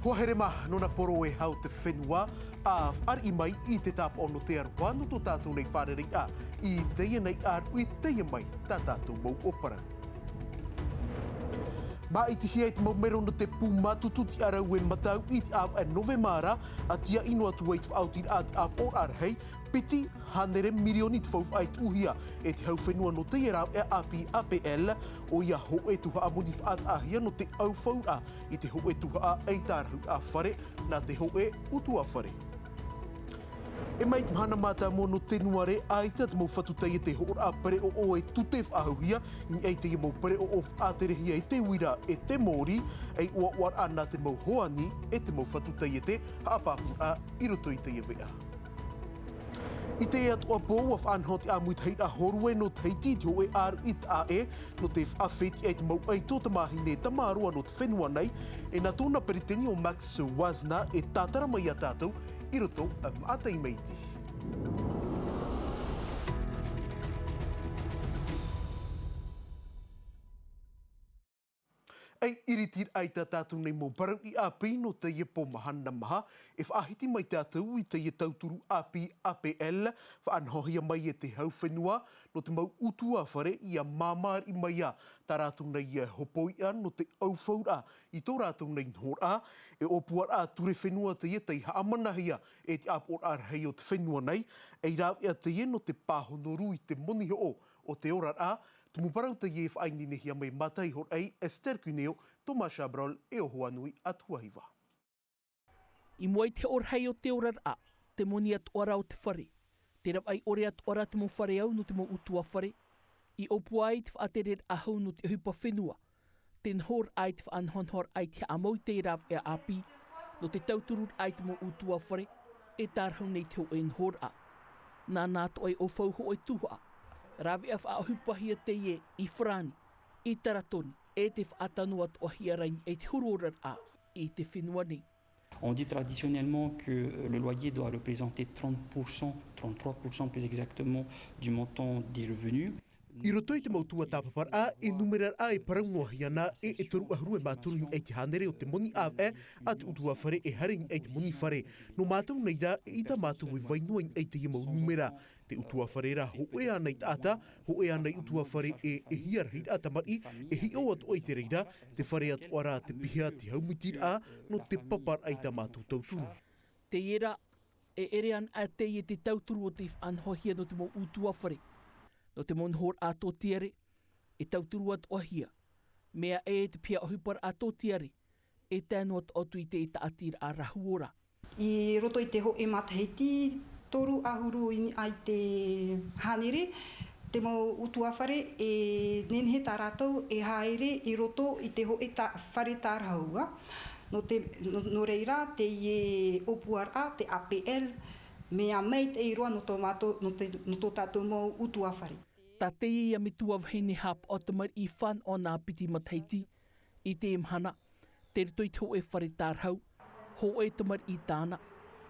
Kua here maha nona poro e hau te whenua a ar i mai I te tapa ono te aroa no tō tātou nei whārerei a I teia nei aru I teia mai tā tātou mau opara. Ma I te hia I te maumero no te pūmatu tuti arau e matau I te au e novemara a tia ino atu e te whaautir a te au or arhei piti hanere milioni te whauwha ai tuhia e te hau whenua no te rau e api APL o ia ho e tuha a moni whaat ahia no te au whaura I te ho e tuha a eitarhu a whare na te ho e utu a whare. E mai te mahana mata mo no tenuare aita te mau whatutei e te hoor a pare o e tutef ahuhia I eite I mau pare o of a te rehia e te wira e te mori e ua war ana te mau hoani e te mau whatutei e te haapapu a I roto I te wea. I te ea toa pō wa whanhoti a muit heita horue no teiti te ho e aru I ta e no te whawheti e te mau eito te mahi ne tamarua no te whenua nei e na tōna periteni o Max Wazna e tātara mai a tātou I roto a maatai meiti. Ei iritir ai tā tātou nei mō parau I api no te ie po mahana maha e whaahiti mai tātou I te ie tauturu api APL whaanhohia mai e te hau whenua no te mau utu a whare I a māmar I mai a tā rātou nei e hopoia no te au whaura I tō rātou nei nhor a e opuar a ture whenua te ie tei haamanahia e te apor arhei o te whenua nei e rau ea te ie no te pāhonoru I te moni o te orar a Tumu parau te ie whaini nehia mai matai hor ei Esther Cuneo, Thomas Chabrol e o Hoanui atuahiwa. I moai te orhei o te orar a, te moni at ora o te whare. Te rau ai ore at ora te mo whare au no te mo utua whare. I opu ai te whaaterer ahau no te hupa whenua. Ten hor ai te whaanhonhor ai te amau te rav e api, no te tauturur ai te mo utua whare, e tarhau nei te ho e nhor a. Nā nāto ai o whauho e tuha. Ravi a whaahupahia te ie I whrani, I taratoni, e te whaatanu at o hiarain e te hurorar a I te whenua nei. On dit traditionnellement que le loyer doit représenter 30%, 33% plus exactement du montant des revenus. I roto I te mautua tāpapar a e numerar a e parau noa hiana e toru ahuru e māturu e te hanere o te moni a e a te utua whare e haring e te moni whare. No mātou nei rā e I tā mātou e wainua e te mau numera. Te utua whare ra ho e anei tāta, ho e anei utua whare e hiar hei ata mari e hi o atu e te reira, te whare atu ara te pihea te haumutir a no te papar ai tā mātou tauturu. Te era e ere an a te ie te tauturu o te anhohia no te mo utua whare. No te monhor a tō tiare, e tauturu at ohia. Mea e te pia ohupar a tō tiare, e tēnu at otu I te ita atira a rahuora. I roto I te ho e mataheiti, toru ahuru ai te hanere, te mau utua whare e nenhe tā rātou e haere I roto I te ho e whare tārahaua. No reira te ie opuar a, te APL, mea mei te iroa no tō tātou mau utua whare. Tā te ia me tua whene hap o te mar I whan o nā piti mataiti, I te imhana, te rito I te ho e whare tārhau, ho e te mar I tāna,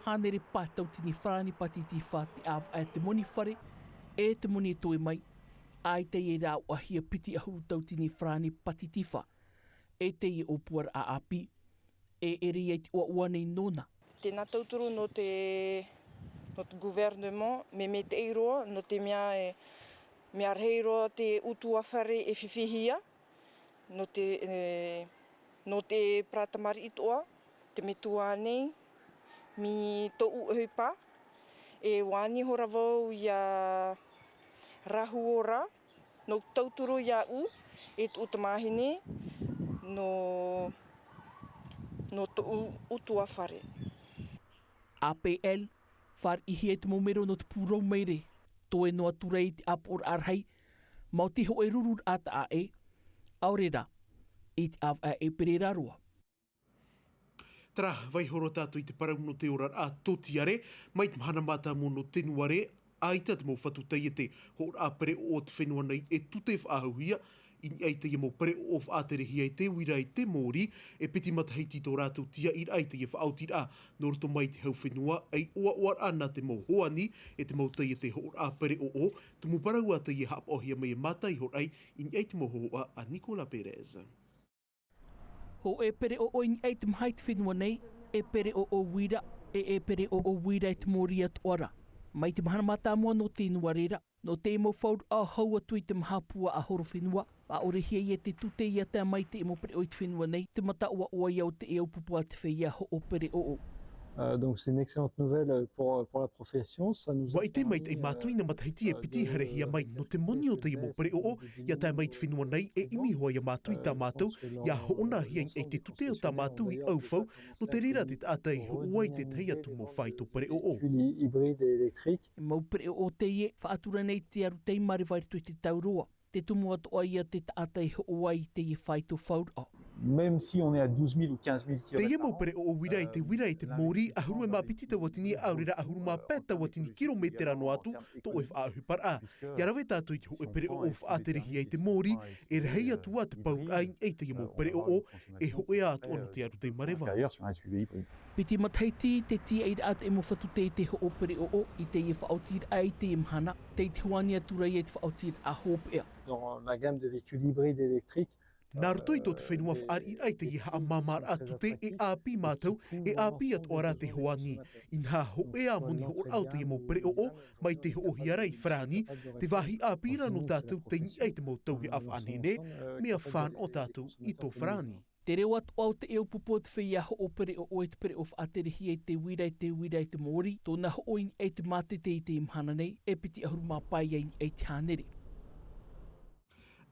hanere pātau tini whrani patiti wha te av a te moni whare, e te moni e toi mai, ai te e rau ahia piti ahuru tau tini whrani patiti wha, e te I opuar a api, e eri e te ua nei nona. Tēnā tauturu no te gouvernement, me te iroa, no te mea reiroa te utua whare e whiwhihia, no te pratamari itoa, te metua nei, mi tō uhupa, e wāni hora vau ia rahuora, no tauturu ia e tu utamahine, no tō utua whare. APL, whar ihi e te momero no te pūrau meire, tō e noa turei te apor arhei, mau te ho e rurur ata a e, aurera, I te av a e pereraroa. Tara, vai horo tātou I te parau no te orar a totiare, mai te mahana mata mo no tenuare, aita te mau whatutei e te hor a pere o te whenua nei e tutef ahuhia, I eite I mo pare o whaaterehi e te wira I te mōri, e piti mataheiti tō rātou tia I eite I whaautir a, no roto mai te hau whenua, ei oar ana te mau hoani, e te mau tei e te hor a pare o, te mu parau a te I hap ohia mai e matai hor ai, I eite mo hoa a Nicola Perez. Ho e pere o oin eit mhait whenua nei, e pere o wira, e pere o wira et moria tuara. Mai te mahana matamua no tenuare, no te mo whaur a haua tui te mahapua a horo whenua, a ore hia i te tute i a te mai te mo pere o i te whenua nei, te mata ua oa iau te e upupua te whea ho o pere o. Donc c'est une excellente nouvelle pour la profession. Ça nous a Wa i te mai te mātui na matahiti e piti harehia mai no te moni o te imo pere o ia tai mai te whenua nei e imi hoa ia mātui tā mātou ia hoona hia e te tute o tā mātou i aufau no te rira te tātai huai te teia tumo whai to pere o. Hybride électrique. Mau pere o te ie, whaatura nei te aru tei mariwai tui te tauroa. Te tumu atoa ia te tātai huai te ie whai to whaura. Même si on est à 12 000 ou 15 000 km. Te ia mau pere o wira i te wira i te mori, ahuru e mapiti ta watini aurira ahuru mā pēta watini kilometera no atu, to e whaahu par a. Ia rawe tātou i te ho e pere o whaaterehi i te mori, e rehei atua te pau ain e te ia mau pere o, e ho e atu anu te aru te marewa. Piti mataiti te tia i at e mo whatu te ho o pere o, i te ia whaotir ai te ia mahana, te tuania tura i te whaotir a hopea. Dans la gamme de véhicules hybrides électriques, Nā roto i tō te whenua whaari ai te iha a mamar atu te e āpi mātou, e āpi at ora te hoani. I nā ho e a moni ho au te mo pere o, mai te ho hiarei whrani, te wahi āpi rano tātou te ni ai te mo tauhi a whanene, mea whan o tātou i tō whrani. Te reo atu au te eo pupo te whea ho o pere o e te pere o whaaterehi e te wira i te mori, tōna ho oin e te mate te i te imhana nei, e piti ahuru mā pai ai e te hanere.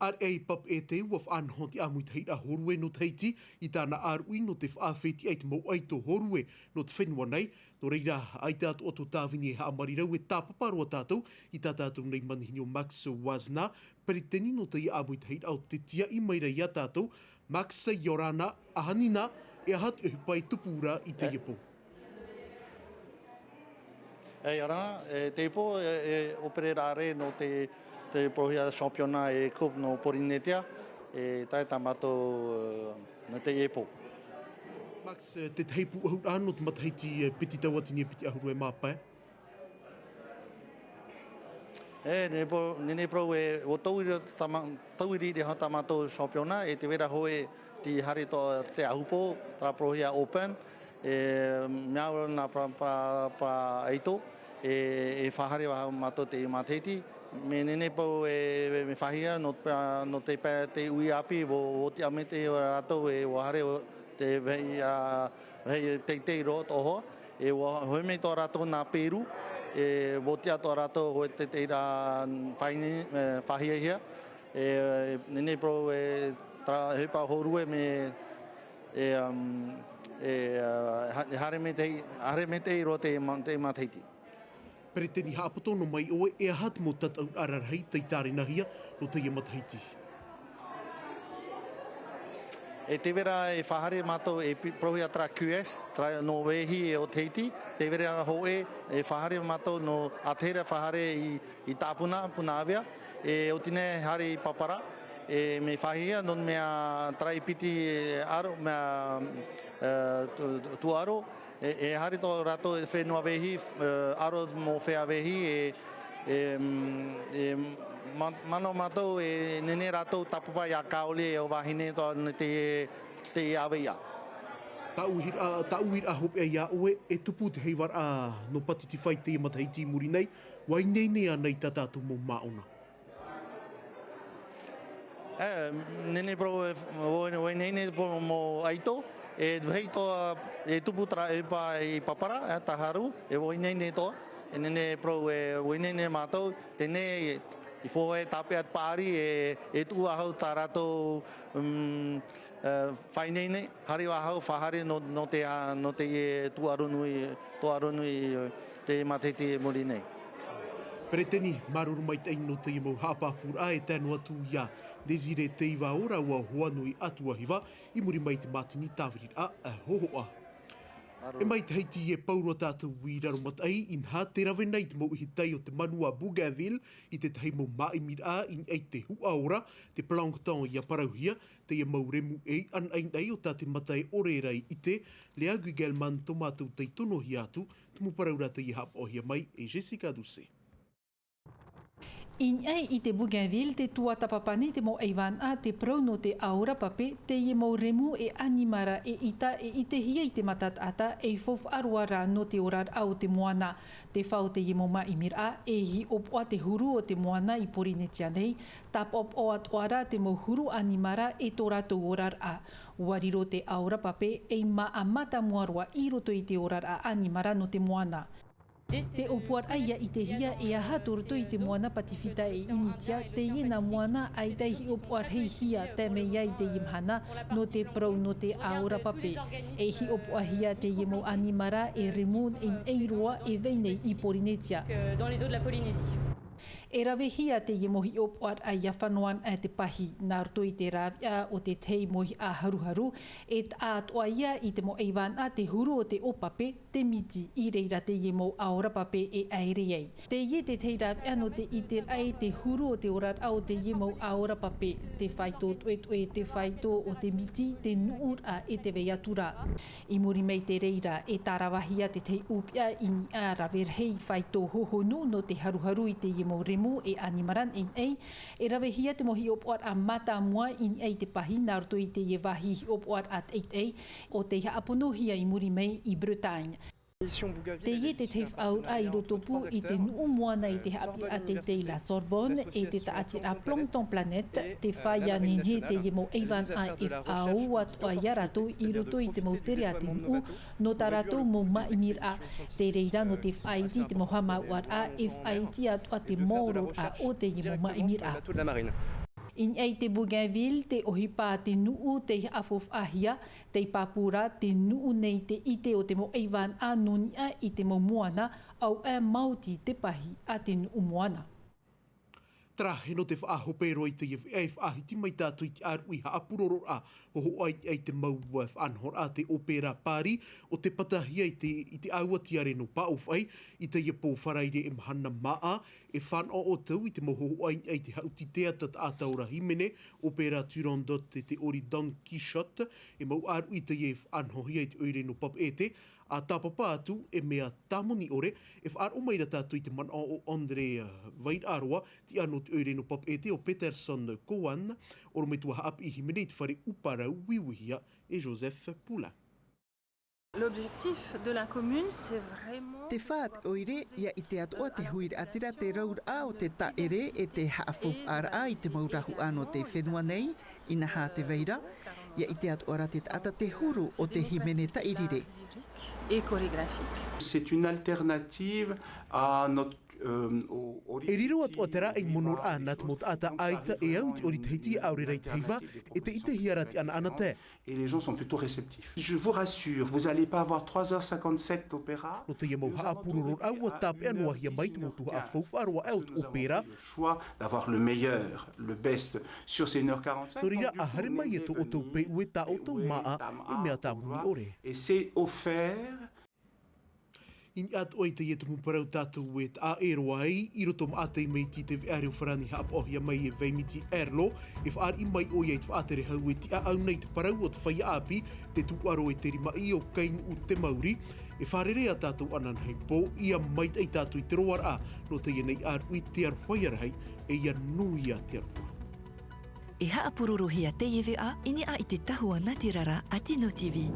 Ar ei pap e te ua whanhoti a mui teira horue no teiti i tāna arui no te whaafeti ai te mau ai tō horue no te whenua nei. No reira ai tātou o tō tāwini e haamarira e tāpaparoa tātou i tā tātou nei manihini o Max Wazna. Peri teni no te ia a mui teira au te tia i maira i a tātou Max Yorana ahanina e ahat e hupai tupura i te iepo. E Yorana, te iepo opere rare no te prohia championnat e coupe no Porinetia e tai tamato na te epo. Max, te teipu ahur ano te matahiti piti tawatini e piti ahuru e māpai? Nene pro e o tauiri de ha tamato championnat e te vera hoe ti hari to te ahupo tra prohia open e miao na pa eito e whahare wa mato te matahiti. Me nene pau e me whahia no te pā te ui api o te amete o rato e wahare te vei teitei ro toho e hoi me tō rato nā Peru e o te ato rato o te teira whahia hia e nene pau e hepa horue me hare me tei ro te mateiti. Pere teni haapoto no mai oe e ahat mo tatau ararhei tei tārinahia no te ia matahiti. E te vera e whahare mato e prohia tra QS, tra no wehi e o teiti, te vera hoe e whahare mato no atera whahare i tāpuna, punavia, e o tine hare i papara, e me whahia non mea trai piti aro, mea tuaro, e hari tō rato e whenua wehi, aro mō whea wehi e mano matou e nene rato tapapa ia kaole e o wahine tō te awe ia. Tauhira hope e ia oe e tupu te heiwar a no patiti whai te matahiti muri nei, wai nei nei anei tātou mō maona. Nene pro wai nei nei mō aito, e hei toa e tupu tra e pa i papara e taharu e woinene toa e nene pro e woinene mātou tene i fo e tape at pāri e tu ahau tā rato whainene hari ahau whahare no te e tu arunui te mateti muri nei. Pere teni, maruru mai tei no te imau hapapura e tēnu atu ia Desire teiva ora ua hoanui atua hiva i muri mai te matini tāwiri a hohoa. E mai te heiti e paurua tātou i raro matai in ha te rawe nei te mau i tei o te manua Bougainville i te tahi mau maimira in ei te hua ora, te plankton i a parauhia, te ia mau remu ei an ein ei o tā te matai orerei i te le agu gelman tō mātou tei tono hi atu, tumu paraura te i hap ohia mai e Jessica Duce. Inai I te Bougainville te tua tapapani te mo eiwan a te prau no te aura pape te i mo remu e animara e ita e I te hia I te matatata e fof aruara no te orar au te moana. Te whao te i mo maimir a e hi opua te huru o te moana I Porinetia nei, tap op o atuara te mo huru animara e tō rātou orar a. Wariro te aura pape e ma amata muarua I roto I te orar a animara no te moana. Te opuar aia I te hia e aha toroto I te moana patifita e initia te iena moana ai te hi opuar hei hia te mea I te imhana no te prau no te aura pape. E hi opuar hia te iemo animara e remun in eiroa e veinei I Porinetia. Dans les eaux de la Polynésie. E rawe hia te i mohi opuar ai a whanoan a te pahi. Nā roto I te rawia o te tei mohi a haruharu e atoa ia I te mo eiwan a te huru o te opape, te miti I reira te i mo aora pape e aere ei. Te ie te tei rawia no te iter ai te huru o te orar au te i mo aora pape, te whaito toetoe te whaito o te miti, te nuur a e te veiatura. I muri mei te reira e tarawahia te tei upia ini a rawerhei whaito hohonu no te haruharu I te i mo remu e animaran in ei, e rawe hia te mohi opoar a mata mua in ei te pahi, nā roto I te ie wahi opoar at ei, o te haapono hia I muri mei I Bretagne. Te ie te te whau ai rotopu I te nuu moana I te hapi a te tei la Sorbonne e te taati a Plankton Planet, te whaia ninhe te ie mo eiwan a FAO atua ia rato I roto I te mautere a te nuu, no ta rato mo maimir a te reira no te whaiti te moha mauar a whaiti atua te moro a o te ie mo maimir a. In ei te Bougainville, te ohipa te nuu te afof ahia, te papura te nuu nei te ite o te mo eiwan a nonia I te mo moana, au e mauti te pahi a te nuu moana. Tra he no te whaahopero I te whaahiti mai tātou I te aru I haapuroro a hoho ai te maua whanhor a te opera pāri o te patahia I te aua tiare no paowhai I te iapo wharaire e mahana maha e whanau o tau I te mohoho ai te hauti teatat a taura himene opera Turandot te ori Don Quixote e mau aru I te whanhohia I te oire no papete a tāpapa atu e mea tāmoni ore e whaaro maira tātou I te mana o Andre Vairaroa ti anō te oire no papete o Peterson Cowan oro me tua haapi I himene I te whare uparau wiwihia e Joseph Poulain. L'objectif de la commune, c'est vraiment... Te whaat oire, ia I te atoa te huir atira te raur a o te taere e te haafof ara I te maurahu ano te whenua nei, ina hā te veira, ia I te atoa te ata te huru o te himene tairire. Et chorégraphique. C'est une alternative à notre E riro atua te rā e monor ana te mot ata aita e au te ori teiti aure rei te heiva e te ite hiarati ana te. Et les gens sont plutôt réceptifs. Je vous rassure, vous n'allez pas avoir 3h57 d'opéra. No te iamau haapururur au a tape anua hia mai te motu a faufarua au te opera. Le choix d'avoir le meilleur, le best sur ces 1h45. No rira a hare mai e to o tau pe ue ta o tau maa e mea ta muni ore. Et c'est offert. In at oi te ietu muparau tātou e a eroai, I roto ma atei mei ti te veareo wharani haap ohia mai e veimiti erlo, e whaar I mai oi e te whaatere hau e ti a au nei te parau o te whai api, te tuaro e te rima I o kain u te mauri, e wharere a tātou anan hei po, ia mai tei tātou I te roar a, no te ienei aru I te arwhaiarahei, e ia nui a te arwha. E haapururu hia te iwe a, ini a I te tahua natirara a Tino TV.